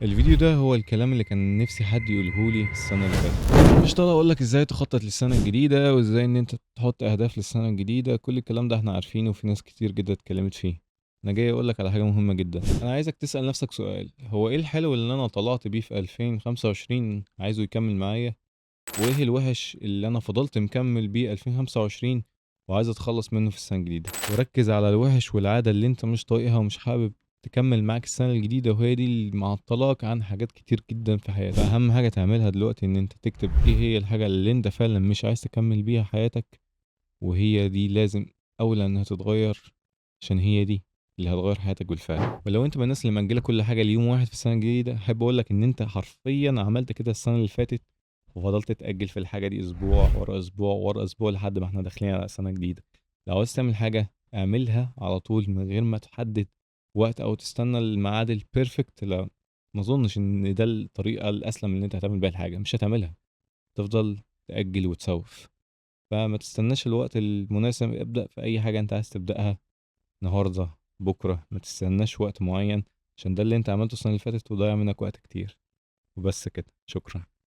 الفيديو ده هو الكلام اللي كان نفسي حد يقوله لي السنة اللي فاتت. مش طالع اقول لك ازاي تخطط للسنة الجديدة وازاي ان انت تحط اهداف للسنة الجديدة، كل الكلام ده احنا عارفينه وفي ناس كتير جدا اتكلمت فيه. انا جاي اقول لك على حاجة مهمة جدا. انا عايزك تسأل نفسك سؤال: هو ايه الحلو اللي انا طلعت بيه في 2025 عايزه يكمل معايا؟ وايه الوحش اللي انا فضلت مكمل بيه 2025 وعايز اتخلص منه في السنة الجديدة؟ وركز على الوحش والعادة اللي انت مش طايقها ومش حابب تكمل معاك السنة الجديدة، وهي دي اللي معطلاك عن حاجات كتير جدا في حياتك. فأهم حاجة تعملها دلوقتي إن أنت تكتب إيه هي الحاجة اللي أنت فعلا مش عايز تكمل بيها حياتك، وهي دي لازم أولى إنها تتغير، عشان هي دي اللي هتغير حياتك بالفعل. ولو أنت من الناس اللي مأجلة كل حاجة ليوم واحد في السنة الجديدة، أحب أقول لك إن أنت حرفيا عملت كده السنة اللي فاتت، وفضلت تأجل في الحاجة دي أسبوع ورا أسبوع ورا أسبوع لحد ما إحنا داخلين على سنة جديدة. لو عايز تعمل حاجة اعملها على طول من غير ما تحدد وقت أو تستنى الميعاد البيرفكت. لا، ما أظنش إن ده الطريقة الأسلم اللي أنت هتعمل بيها الحاجة. مش هتعملها، تفضل تأجل وتسوف. فما تستناش الوقت المناسب، ابدأ في أي حاجة أنت عايز تبدأها النهاردة بكرة. ما تستناش وقت معين، عشان ده اللي أنت عملته السنة اللي فاتت وضيع منك وقت كتير. وبس كده، شكرا.